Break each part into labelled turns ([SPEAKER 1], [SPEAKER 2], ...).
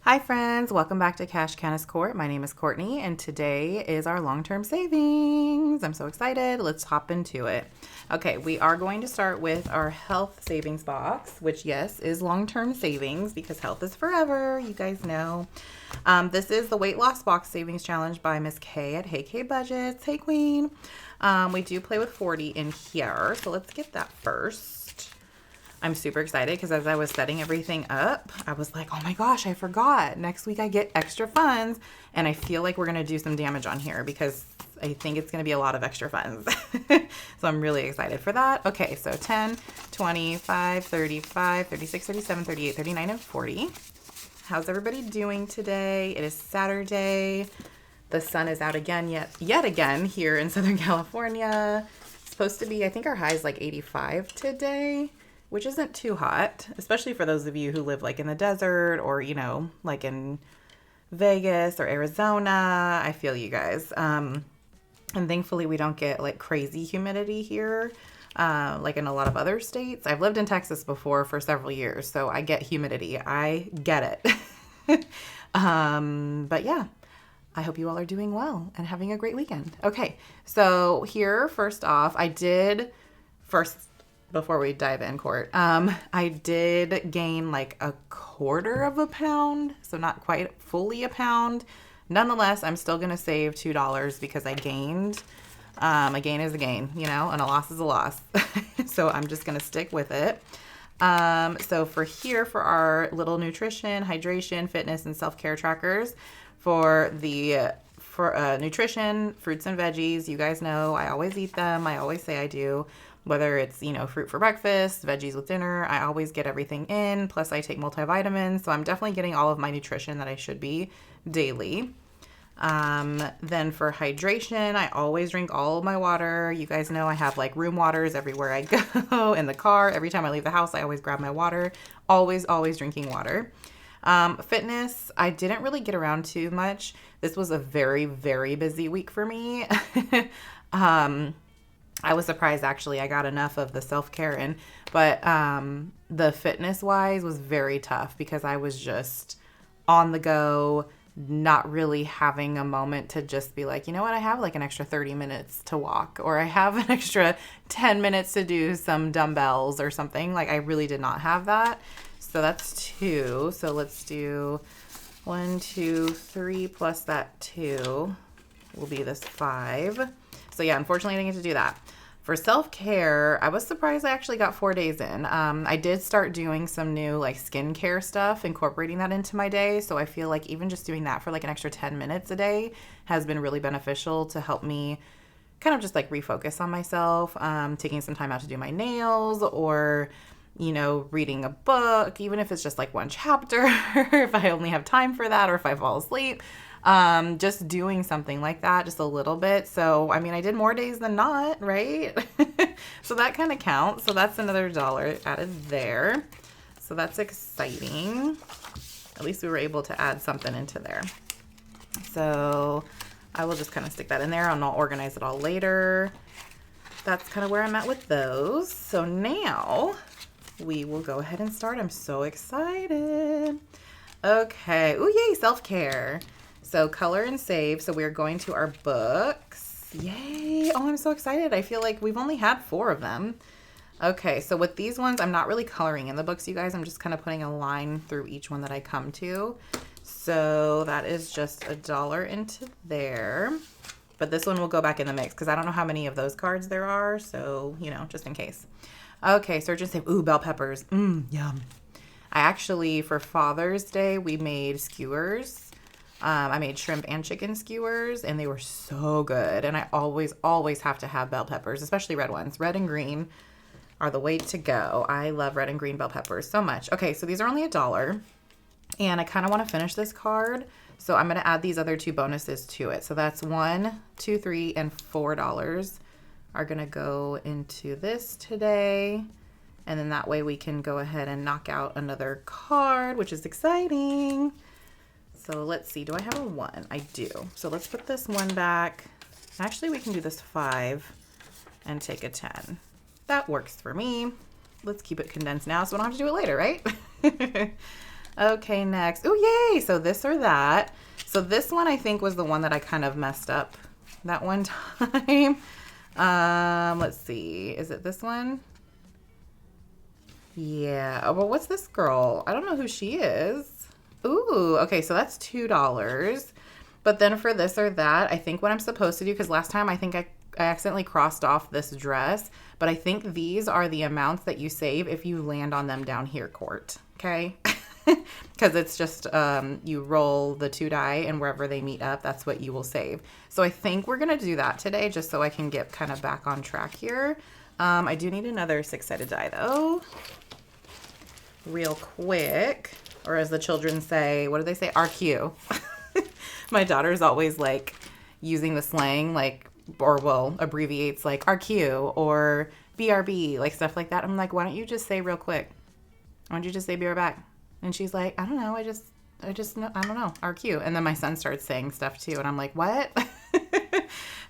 [SPEAKER 1] Hi friends, welcome back to Cash Canis Court. My name is Courtney and today is our long-term savings. I'm so excited. Let's hop into it. Okay, we are going to start with our health savings box, which yes, is long-term savings because health is forever. You guys know. This is the weight loss box savings challenge by Miss K at Hey K Budgets. Hey Queen. We do play with 40 in here, so let's get that first. I'm super excited because as I was setting everything up, I was like, oh my gosh, I forgot. Next week I get extra funds, and I feel like we're going to do some damage on here because I think it's going to be a lot of extra funds. So I'm really excited for that. Okay, so 10, 25, 35, 36, 37, 38, 39, and 40. How's everybody doing today? It is Saturday. The sun is out again, yet again here in Southern California. It's supposed to be, I think our high is like 85 today, which isn't too hot, especially for those of you who live like in the desert or, you know, like in Vegas or Arizona. I feel you guys. And thankfully we don't get like crazy humidity here, like in a lot of other states. I've lived in Texas before for several years, so I get humidity. I get it. But yeah, I hope you all are doing well and having a great weekend. Okay, so here, first off, before we dive in, Court, I did gain like a quarter of a pound, so not quite fully a pound. Nonetheless, I'm still going to save $2 because I gained. A gain is a gain, you know, and a loss is a loss. So I'm just going to stick with it. So for our little nutrition, hydration, fitness, and self-care trackers, for nutrition, fruits and veggies, you guys know I always eat them. I always say I do. Whether it's, you know, fruit for breakfast, veggies with dinner, I always get everything in. Plus I take multivitamins, so I'm definitely getting all of my nutrition that I should be daily. Then for hydration, I always drink all of my water. You guys know I have like room waters everywhere I go, in the car. Every time I leave the house, I always grab my water. Always drinking water. Fitness, I didn't really get around too much. This was a very, very busy week for me. I was surprised actually I got enough of the self-care in, but the fitness wise was very tough because I was just on the go, not really having a moment to just be like, you know what, I have like an extra 30 minutes to walk, or I have an extra 10 minutes to do some dumbbells or something. Like I really did not have that. So that's 2. So let's do 1, 2, 3 plus that 2 will be this 5. So yeah, unfortunately I didn't get to do that. For self-care, I was surprised I actually got 4 days in. I did start doing some new like skincare stuff, incorporating that into my day. So I feel like even just doing that for like an extra 10 minutes a day has been really beneficial to help me kind of just like refocus on myself. Taking some time out to do my nails, or, you know, reading a book, even if it's just like one chapter, if I only have time for that, or if I fall asleep. Just doing something like that, just a little bit. So, I mean, I did more days than not, right? So that kind of counts. So that's another $1 added there. So that's exciting. At least we were able to add something into there. So I will just kind of stick that in there, and I'll organize it all later. That's kind of where I'm at with those. So now we will go ahead and start. I'm so excited. Okay. Ooh, yay, self-care. So color and save. So we're going to our books. Yay. Oh, I'm so excited. I feel like we've only had 4 of them. Okay. So with these ones, I'm not really coloring in the books, you guys. I'm just kind of putting a line through each one that I come to. So that is just $1 into there. But this one will go back in the mix because I don't know how many of those cards there are. So, you know, just in case. Okay. Search and save. Ooh, bell peppers. Yum. I actually, for Father's Day, we made skewers. I made shrimp and chicken skewers, and they were so good. And I always have to have bell peppers, especially red ones. Red and green are the way to go. I love red and green bell peppers so much. Okay, so these are only $1, and I kind of want to finish this card, so I'm going to add these other 2 bonuses to it. So that's 1, 2, 3, and $4 are going to go into this today. And then that way we can go ahead and knock out another card, which is exciting. So let's see, do I have a 1? I do. So let's put this 1 back. Actually, we can do this 5 and take a 10. That works for me. Let's keep it condensed now so we don't have to do it later, right? Okay, next. Oh, yay! So this or that. So this one I think was the one that I kind of messed up that one time. Let's see. Is it this one? Yeah. Oh, well, what's this girl? I don't know who she is. Ooh, okay, so that's $2. But then for this or that, I think what I'm supposed to do, because last time I think I accidentally crossed off this dress, but I think these are the amounts that you save if you land on them down here, Court. Okay? Because it's just you roll the 2 die, and wherever they meet up, that's what you will save. So I think we're going to do that today just so I can get kind of back on track here. I do need another 6-sided die, though. Real quick. Or as the children say, what do they say? RQ. My daughter's always like using the slang, like, or well, abbreviates like RQ or BRB, like stuff like that. I'm like, why don't you just say real quick? Why don't you just say be right back? And she's like, I don't know. I just know, I don't know. RQ. And then my son starts saying stuff too. And I'm like, what?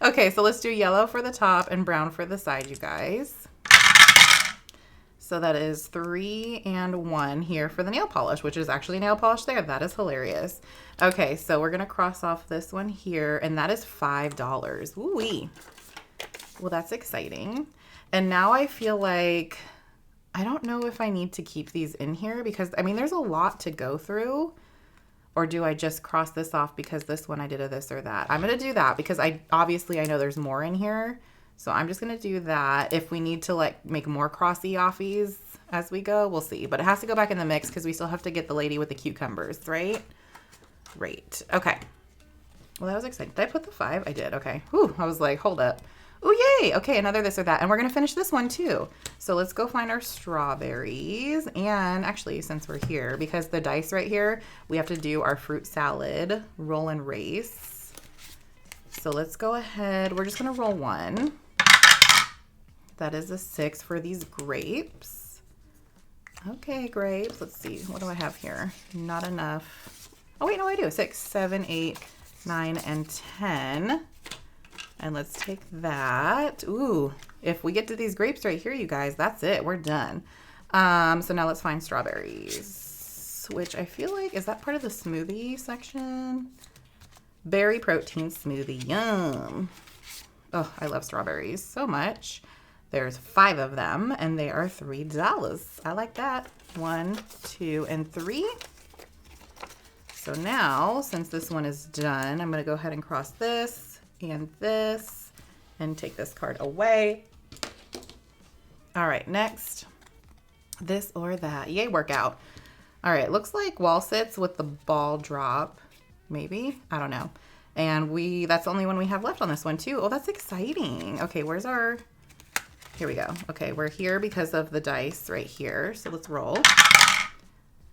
[SPEAKER 1] Okay, so let's do yellow for the top and brown for the side, you guys. So that is 3 and 1 here for the nail polish, which is actually nail polish there. That is hilarious. Okay, so we're going to cross off this one here, and that is $5. Ooh-wee. Well, that's exciting. And now I feel like I don't know if I need to keep these in here because, I mean, there's a lot to go through. Or do I just cross this off because this one I did a this or that? I'm going to do that because obviously I know there's more in here. So I'm just going to do that. If we need to like make more crossy-offies as we go, we'll see. But it has to go back in the mix because we still have to get the lady with the cucumbers, right? Right. Okay. Well, that was exciting. Did I put the 5? I did. Okay. Whew. I was like, hold up. Oh, yay. Okay, another this or that. And we're going to finish this one too. So let's go find our strawberries. And actually, since we're here, because the dice right here, we have to do our fruit salad roll and race. So let's go ahead. We're just going to roll 1. That is a 6 for these grapes. Okay, grapes. Let's see. What do I have here? Not enough. Oh, wait, no, I do. 6, 7, 8, 9, and 10. And let's take that. Ooh, if we get to these grapes right here, you guys, that's it. We're done. So now let's find strawberries, which I feel like, is that part of the smoothie section? Berry protein smoothie. Yum. Oh, I love strawberries so much. There's 5 of them, and they are $3. I like that. 1, 2, and 3. So now, since this one is done, I'm going to go ahead and cross this and take this card away. All right, next, this or that. Yay, workout. All right, looks like wall sits with the ball drop, maybe. I don't know. And that's the only one we have left on this one too. Oh, that's exciting. Okay, where's our... Here we go. Okay, we're here because of the dice right here. So let's roll.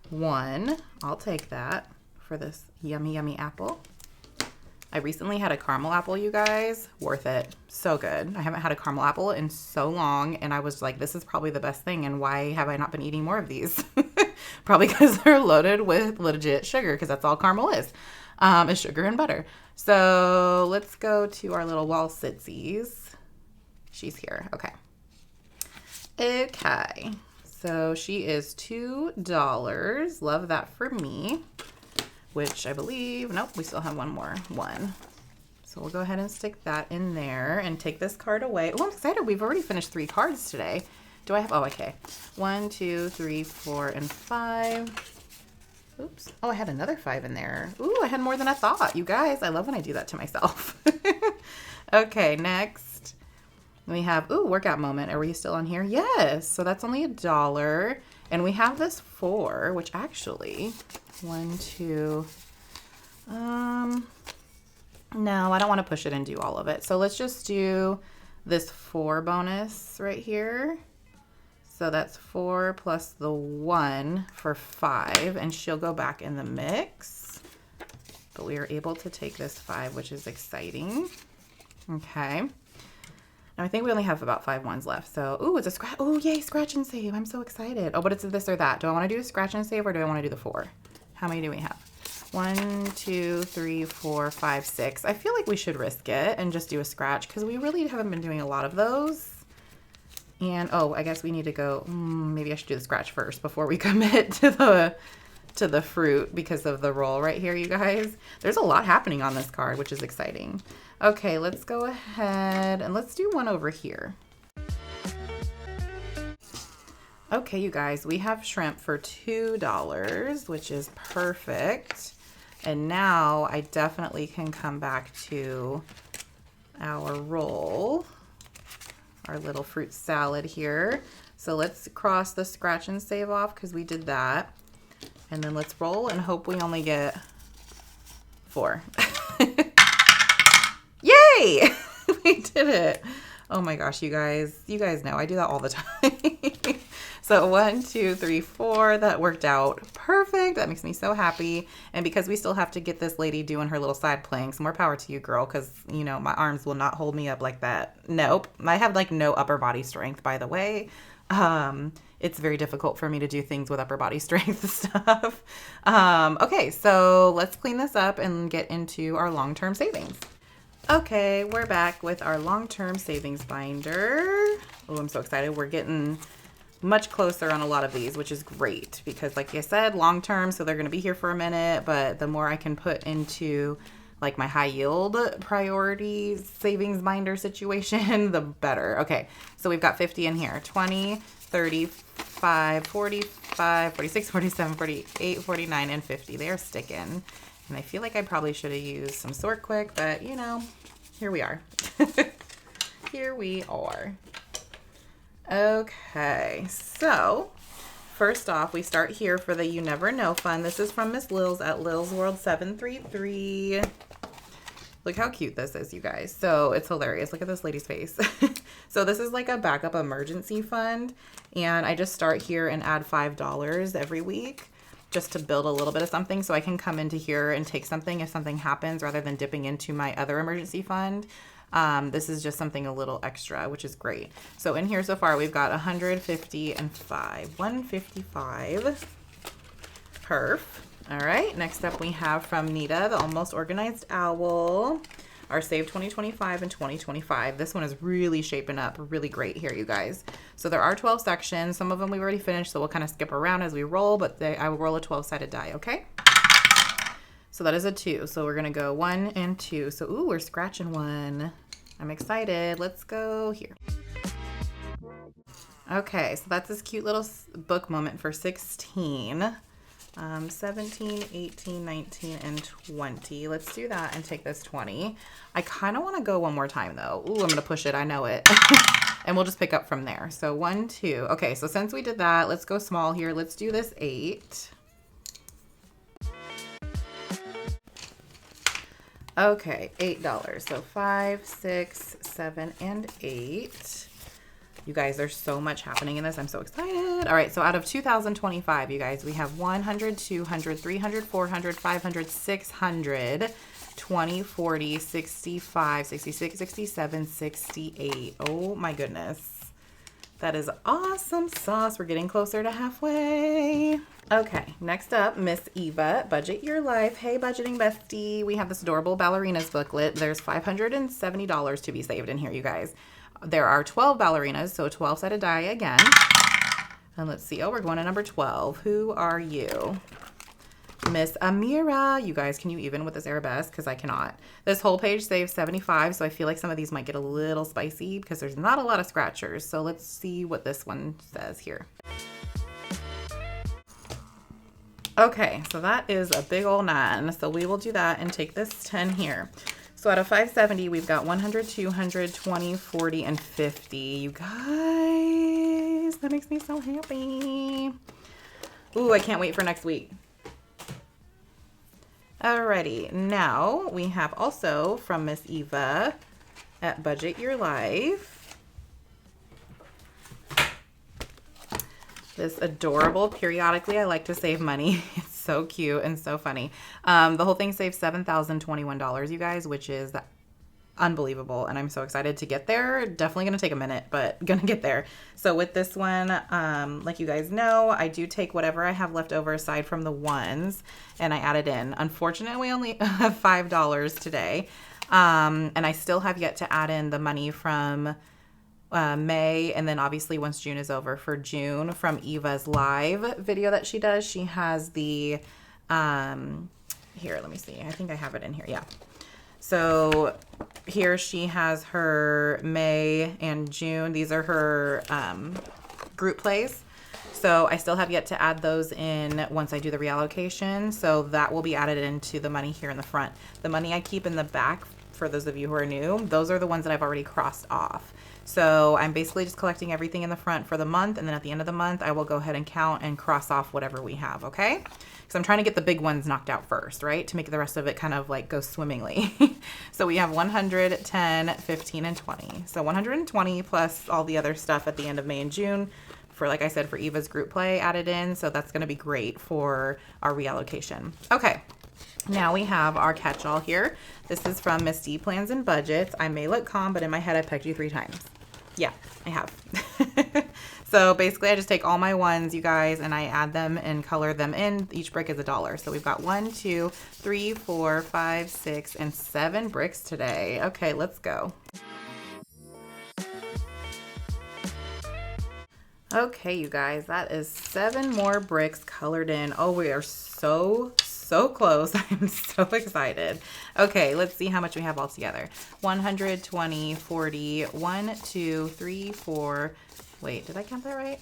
[SPEAKER 1] 1. I'll take that for this yummy, yummy apple. I recently had a caramel apple, you guys. Worth it. So good. I haven't had a caramel apple in so long, and I was like, this is probably the best thing, and why have I not been eating more of these? Probably because they're loaded with legit sugar, because that's all caramel is sugar and butter. So let's go to our little wall sitsies. She's here. Okay. Okay. So she is $2. Love that for me. Which I believe, nope, we still have one more. 1. So we'll go ahead and stick that in there and take this card away. Oh, I'm excited. We've already finished 3 cards today. Do I have, oh, okay. 1, 2, 3, 4, and 5. Oops. Oh, I had another 5 in there. Ooh, I had more than I thought. You guys, I love when I do that to myself. Okay, next we have, ooh, workout moment. Are we still on here? Yes. So that's only $1. And we have this 4, which actually... 1, 2, no, I don't want to push it and do all of it. So let's just do this 4 bonus right here. So that's 4 plus the 1 for 5, and she'll go back in the mix. But we are able to take this 5, which is exciting. Okay. Now I think we only have about 5 ones left. So, ooh, it's a scratch. Oh, yay, scratch and save. I'm so excited. Oh, but it's this or that. Do I want to do a scratch and save or do I want to do the 4? How many do we have? 1, 2, 3, 4, 5, 6. I feel like we should risk it and just do a scratch because we really haven't been doing a lot of those. And, oh, I guess we need to go, maybe I should do the scratch first before we commit to to the fruit because of the roll right here, you guys. There's a lot happening on this card, which is exciting. Okay, let's go ahead and let's do one over here. Okay, you guys, we have shrimp for $2, which is perfect. And now I definitely can come back to our roll, our little fruit salad here. So let's cross the scratch and save off because we did that. And then let's roll and hope we only get 4. Yay! We did it. Oh my gosh, you guys know I do that all the time. So 1, 2, 3, 4, that worked out perfect. That makes me so happy. And because we still have to get this lady doing her little side planks, more power to you, girl, because, you know, my arms will not hold me up like that. Nope. I have like no upper body strength, by the way. It's very difficult for me to do things with upper body strength stuff. Okay, so let's clean this up and get into our long-term savings. Okay, we're back with our long-term savings binder. Oh, I'm so excited. We're getting much closer on a lot of these, which is great because like I said, long-term, so they're going to be here for a minute, but the more I can put into like my high yield priority savings binder situation, the better. Okay, so we've got 50 in here, 20, 35, 45, 46, 47, 48, 49, and 50. They are sticking. And I feel like I probably should have used some Sort Quick, but you know, here we are. Here we are. Okay, so first off, we start here for the You Never Know Fund. This is from Miss Lils at Lils World 733. Look how cute this is, you guys. So it's hilarious. Look at this lady's face. So this is like a backup emergency fund. And I just start here and add $5 every week just to build a little bit of something so I can come into here and take something if something happens rather than dipping into my other emergency fund. This is just something a little extra, which is great. So in here so far, we've got 150 and 5. 155. Perf. All right, next up we have from Nita, the Almost Organized Owl, our Save 2025 and 2025. This one is really shaping up really great here, you guys. So there are 12 sections. Some of them we've already finished, so we'll kind of skip around as we roll, but I will roll a 12-sided die, okay? So that is a 2. So we're going to go 1 and 2. So, ooh, we're scratching 1. I'm excited. Let's go here. Okay, so that's this cute little book moment for 16. 17, 18, 19, and 20. Let's do that and take this 20. I kind of want to go one more time, though. Ooh, I'm going to push it. I know it. And we'll just pick up from there. So 1, 2. Okay, so since we did that, let's go small here. Let's do this 8. Okay, $8. So 5, 6, 7, and 8. You guys, there's so much happening in this. I'm so excited. All right, so out of 2025, you guys, we have 100, 200, 300, 400, 500, 600, 20, 40, 65, 66, 67, 68. Oh my goodness. That is awesome sauce. We're getting closer to halfway. Okay, next up, Miss Eva, Budget Your Life. Hey, budgeting bestie. We have this adorable Ballerinas booklet. There's $570 to be saved in here, you guys. There are 12 ballerinas, so a 12-sided die again. And let's see. Oh, we're going to number 12. Who are you? Miss Amira. You guys, can you even with this arabesque? Because I cannot. This whole page saves 75, so I feel like some of these might get a little spicy because there's not a lot of scratchers. So let's see what this one says here. Okay, so that is a big old 9. So we will do that and take this 10 here. So out of 570, we've got 100, 200, 20, 40, and 50. You guys, that makes me so happy. Ooh, I can't wait for next week. Alrighty, now we have also from Miss Eva at Budget Your Life. This adorable Periodically I Like to Save Money. It's so cute and so funny. The whole thing saves $7,021, you guys, which is unbelievable. And I'm so excited to get there. Definitely going to take a minute, but going to get there. So with this one, like you guys know, I do take whatever I have left over aside from the ones and I add it in. Unfortunately, we only have $5 today. And I still have yet to add in the money from May, and then obviously once June is over for June from Eva's live video that she does, she has the, here, let me see. I think I have it in here. Yeah. So here she has her May and June. These are her group plays. So I still have yet to add those in once I do the reallocation. So that will be added into the money here in the front. The money I keep in the back, for those of you who are new, those are the ones that I've already crossed off. So I'm basically just collecting everything in the front for the month, and then at the end of the month, I will go ahead and count and cross off whatever we have, okay? Because I'm trying to get the big ones knocked out first, right? To make the rest of it kind of like go swimmingly. So we have 100, 10, 15, and 20. So 120 plus all the other stuff at the end of May and June for, like I said, for Eva's group play added in. So that's gonna be great for our reallocation. Okay. Now we have our catch-all here. This is from Miss D Plans and Budgets. I may look calm, but in my head I pegged you 3 times. Yeah, I have. So basically I just take all my ones, you guys, and I add them and color them in. Each brick is $1. So we've got 1, 2, 3, 4, 5, 6, and 7 bricks today. Okay, let's go. Okay, you guys, that is 7 more bricks colored in. Oh, we are so close. I'm so excited. Okay, let's see how much we have all together. 120, 40, 1, 2, 3, 4. Wait, did I count that right?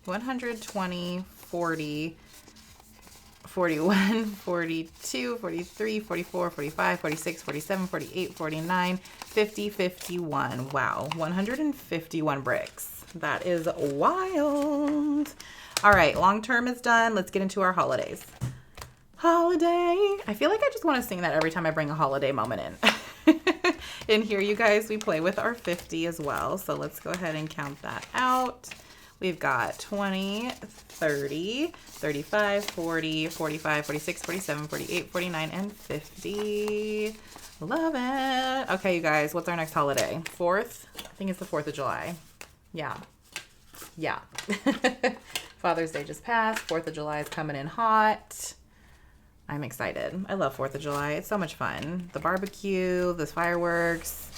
[SPEAKER 1] 120, 40, 41, 42, 43, 44, 45, 46, 47, 48, 49, 50, 51. Wow, 151 bricks. That is wild. All right, long term is done. Let's get into our holidays. Holiday. I feel like I just want to sing that every time I bring a holiday moment in. In here, you guys, we play with our 50 as well. So let's go ahead and count that out. We've got 20, 30, 35, 40, 45, 46, 47, 48, 49, and 50. Love it. Okay, you guys, what's our next holiday? 4th? I think it's the 4th of July. Yeah. Yeah. Father's Day just passed. 4th of July is coming in hot. I'm excited. I love 4th of July. It's so much fun. The barbecue, the fireworks,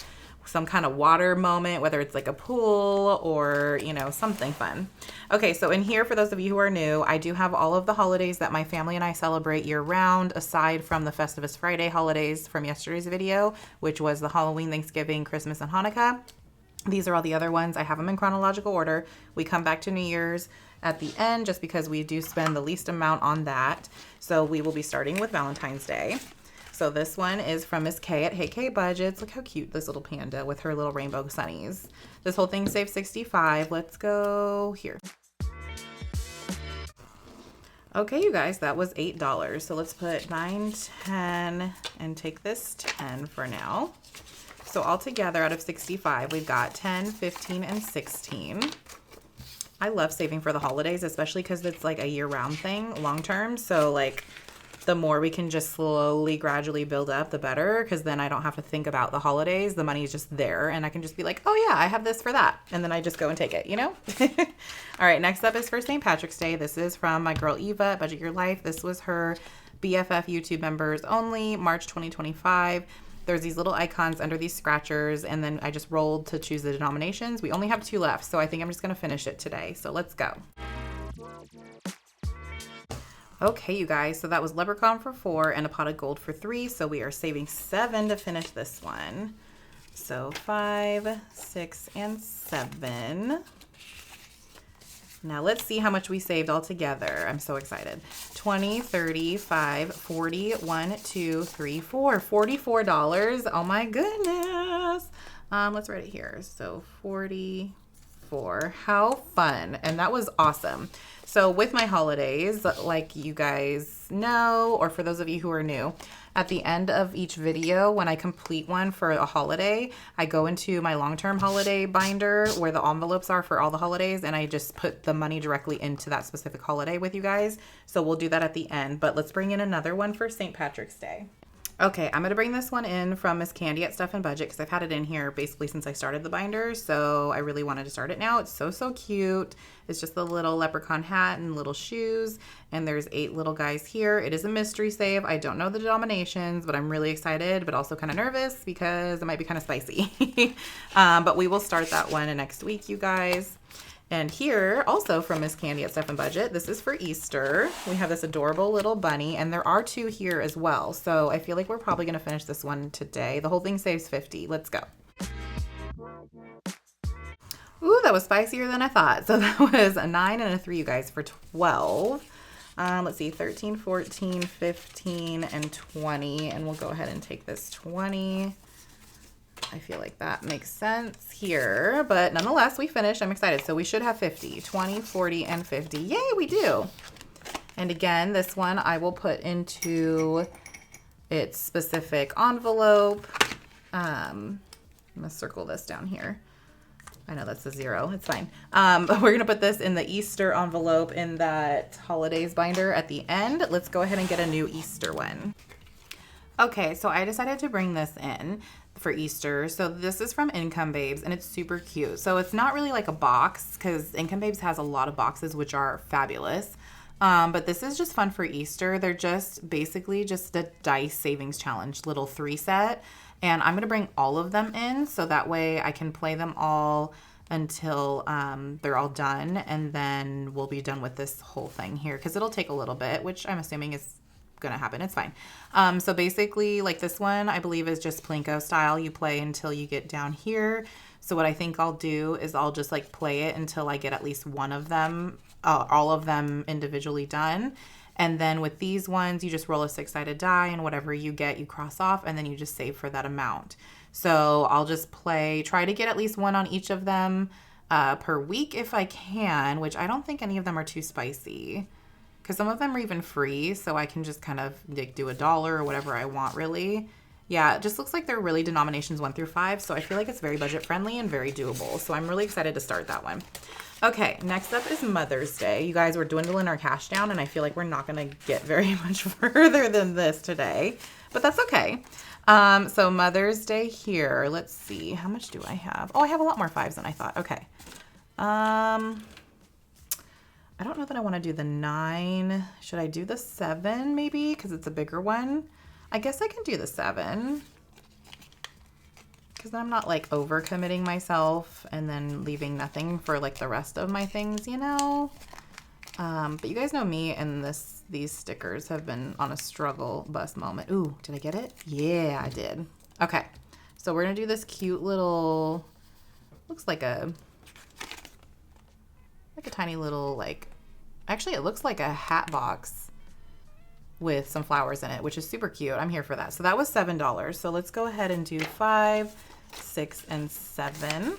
[SPEAKER 1] some kind of water moment, whether it's like a pool or, you know, something fun. Okay, so in here, for those of you who are new, I do have all of the holidays that my family and I celebrate year round, aside from the Festivus Friday holidays from yesterday's video, which was the Halloween, Thanksgiving, Christmas, and Hanukkah. These are all the other ones. I have them in chronological order. We come back to New Year's at the end just because we do spend the least amount on that. So we will be starting with Valentine's Day. So this one is from Miss K at Hey K Budgets. Look how cute this little panda with her little rainbow sunnies. This whole thing saves $65. Let's go here. Okay, you guys, that was $8. So let's put 9, 10, and take this 10 for now. So altogether out of 65, we've got 10, 15, and 16. I love saving for the holidays, especially because it's like a year-round thing, long-term. So like the more we can just slowly, gradually build up, the better, because then I don't have to think about the holidays. The money is just there, and I can just be like, oh yeah, I have this for that. And then I just go and take it, you know? All right, next up is for St. Patrick's Day. This is from my girl Eva at Budget Your Life. This was her BFF YouTube members only, March 2025. There's these little icons under these scratchers, and then I just rolled to choose the denominations. We only have 2 left, so I think I'm just gonna finish it today. So let's go. Okay, you guys, so that was Leprechaun for 4 and a pot of gold for 3. So we are saving 7 to finish this one. So 5, 6, and 7. Now let's see how much we saved all together. I'm so excited. 20, 35, 40, 1, 2, 3, 4. $44. Oh my goodness. Let's write it here. So 44. How fun. And that was awesome. So with my holidays, like you guys know, or for those of you who are new, at the end of each video, when I complete one for a holiday, I go into my long-term holiday binder where the envelopes are for all the holidays, and I just put the money directly into that specific holiday with you guys. So we'll do that at the end, but let's bring in another one for St. Patrick's Day. Okay, I'm going to bring this one in from Miss Candy at Stuff and Budget because I've had it in here basically since I started the binder. So I really wanted to start it now. It's so, so cute. It's just the little leprechaun hat and little shoes. And there's 8 little guys here. It is a mystery save. I don't know the denominations, but I'm really excited, but also kind of nervous because it might be kind of spicy. But we will start that one next week, you guys. And here, also from Miss Candy at Stuff and Budget, this is for Easter. We have this adorable little bunny, and there are 2 here as well. So I feel like we're probably going to finish this one today. The whole thing saves 50. Let's go. Ooh, that was spicier than I thought. So that was a 9 and a 3, you guys, for 12. Let's see, 13, 14, 15, and 20. And we'll go ahead and take this 20. I feel like that makes sense here, but nonetheless, we finished. I'm excited. So we should have 50, 20, 40, and 50. Yay, we do. And again, this one I will put into its specific envelope. I'm going to circle this down here. I know that's a 0. It's fine. We're going to put this in the Easter envelope in that holidays binder at the end. Let's go ahead and get a new Easter one. Okay, so I decided to bring this in for Easter. So this is from Income Babes, and it's super cute. So it's not really like a box because Income Babes has a lot of boxes, which are fabulous. But this is just fun for Easter. They're just basically just a dice savings challenge, little 3 set. And I'm going to bring all of them in so that way I can play them all until they're all done. And then we'll be done with this whole thing here because it'll take a little bit, which I'm assuming is gonna happen. It's fine. So basically, like this one, I believe is just Plinko style. You play until you get down here. So what I think I'll do is I'll just like play it until I get at least one of them, all of them individually done. And then with these ones, you just roll a 6-sided die, and whatever you get, you cross off, and then you just save for that amount. So I'll just try to get at least one on each of them per week if I can, which I don't think any of them are too spicy. Because some of them are even free, so I can just kind of like do $1 or whatever I want, really. Yeah, it just looks like they're really denominations 1 through 5, so I feel like it's very budget friendly and very doable. So I'm really excited to start that one. Okay, next up is Mother's Day. You guys, we're dwindling our cash down, and I feel like we're not going to get very much further than this today, but that's okay. So Mother's Day here. Let's see, how much do I have? Oh, I have a lot more 5s than I thought. Okay. I don't know that I want to do the 9. Should I do the 7 maybe? Because it's a bigger one. I guess I can do the 7. Because then I'm not like overcommitting myself and then leaving nothing for like the rest of my things, you know? But you guys know me, and these stickers have been on a struggle bus moment. Ooh, did I get it? Yeah, I did. Okay. So we're going to do this cute little, looks like a tiny little, like, actually it looks like a hat box with some flowers in it, which is super cute. I'm here for that. So that was $7. So let's go ahead and do 5, 6, and 7.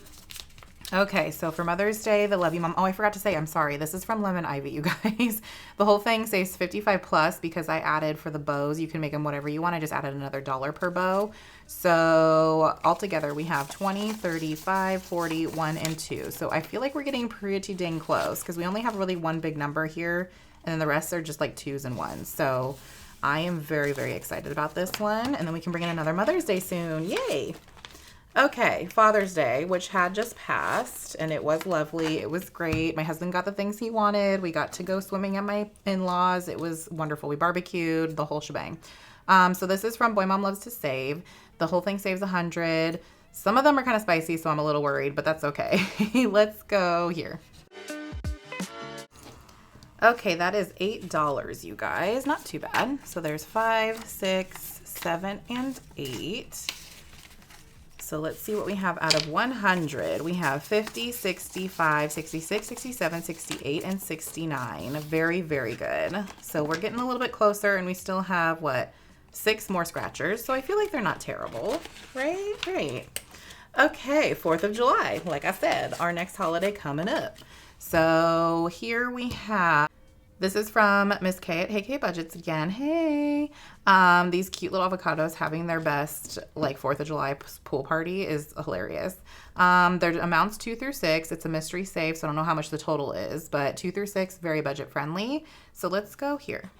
[SPEAKER 1] Okay, so for Mother's Day, the Love You Mom. Oh, I forgot to say, I'm sorry. This is from Lemon Ivy, you guys. The whole thing saves 55 plus because I added for the bows. You can make them whatever you want. I just added another $1 per bow. So altogether, we have 20, 35, 40, 1, and 2. So I feel like we're getting pretty dang close because we only have really one big number here, and then the rest are just like 2s and 1s. So I am very, very excited about this one. And then we can bring in another Mother's Day soon. Yay! Okay, Father's Day, which had just passed, and it was lovely. It was great. My husband got the things he wanted. We got to go swimming at my in-laws. It was wonderful. We barbecued, the whole shebang. So this is from Boy Mom Loves to Save. The whole thing saves 100. Some of them are kind of spicy, so I'm a little worried, but that's okay. Let's go here. Okay, that is $8, you guys. Not too bad. So there's 5, 6, 7, and 8. So let's see what we have out of 100. We have 50, 65, 66, 67, 68, and 69. Very, very good. So we're getting a little bit closer, and we still have, what, 6 more scratchers. So I feel like they're not terrible, right? Great. Okay, 4th of July. Like I said, our next holiday coming up. So here we have, this is from Miss K at Hey K Budgets again. Hey! These cute little avocados having their best, like, 4th of July pool party is hilarious. Their amounts 2 through 6. It's a mystery save, so I don't know how much the total is, but 2 through 6, very budget friendly. So let's go here.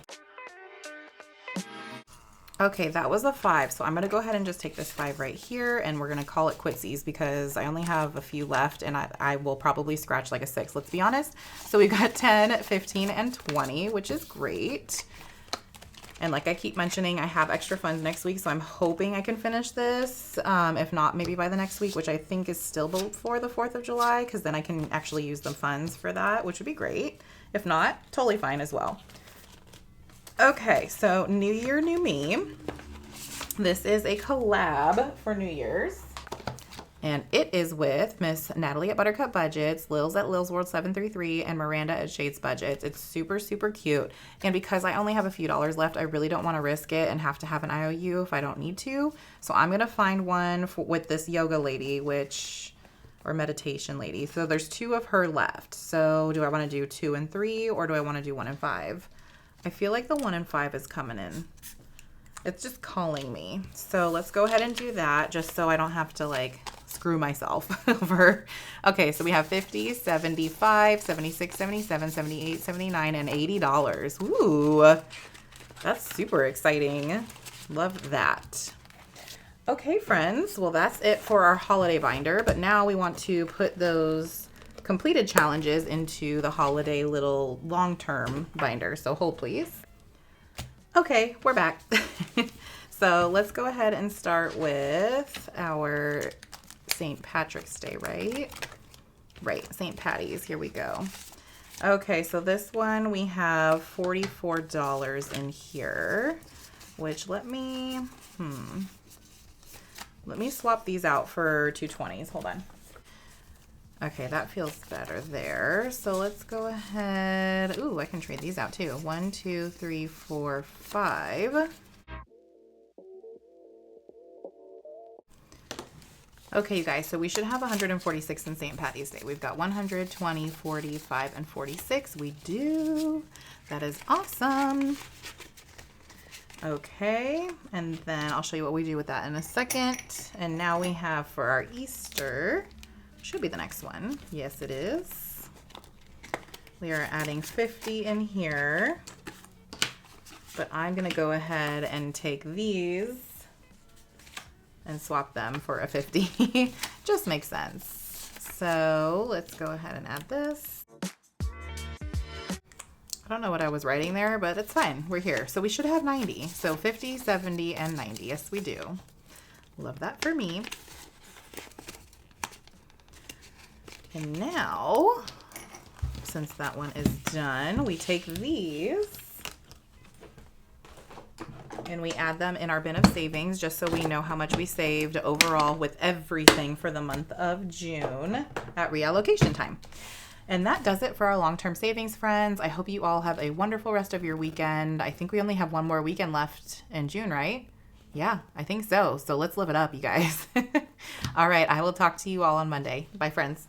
[SPEAKER 1] Okay, that was a 5. So I'm going to go ahead and just take this 5 right here, and we're going to call it quitsies because I only have a few left, and I will probably scratch like a 6, let's be honest. So we've got 10, 15, and 20, which is great. And like I keep mentioning, I have extra funds next week, so I'm hoping I can finish this. If not, maybe by the next week, which I think is still before the 4th of July, because then I can actually use the funds for that, which would be great. If not, totally fine as well. Okay, so New Year, New Me. This is a collab for New Year's. And it is with Miss Natalie at Buttercup Budgets, Lils at Lils World 733, and Miranda at Shades Budgets. It's super, super cute. And because I only have a few dollars left, I really don't want to risk it and have to have an IOU if I don't need to. So I'm going to find one with this yoga lady, or meditation lady. So there's 2 of her left. So do I want to do 2 and 3, or do I want to do 1 and 5? I feel like the 1 and 5 is coming in. It's just calling me. So let's go ahead and do that just so I don't have to like screw myself over. Okay, so we have 50, 75, 76, 77, 78, 79, and $80. Ooh, that's super exciting. Love that. Okay, friends. Well, that's it for our holiday binder. But now we want to put those completed challenges into the holiday little long-term binder. So hold please. Okay, we're back. So let's go ahead and start with our St. Patrick's Day, right? Right, St. Patty's, here we go. Okay, so this one we have $44 in here, which let me swap these out for 220s. Hold on. Okay, that feels better there. So let's go ahead. Ooh, I can trade these out too. 1, 2, 3, 4, 5. Okay, you guys, so we should have 146 in St. Patty's Day. We've got 100, 20, 45, and 46. We do. That is awesome. Okay, and then I'll show you what we do with that in a second. And now we have for our Easter, should be the next one. Yes, it is. We are adding 50 in here, but I'm gonna go ahead and take these and swap them for a 50. Just makes sense. So let's go ahead and add this. I don't know what I was writing there, but it's fine. We're here. So we should have 90. So 50, 70, and 90. Yes, we do. Love that for me. And now, since that one is done, we take these and we add them in our bin of savings just so we know how much we saved overall with everything for the month of June at reallocation time. And that does it for our long-term savings, friends. I hope you all have a wonderful rest of your weekend. I think we only have one more weekend left in June, right? Yeah, I think so. So let's live it up, you guys. All right, I will talk to you all on Monday. Bye, friends.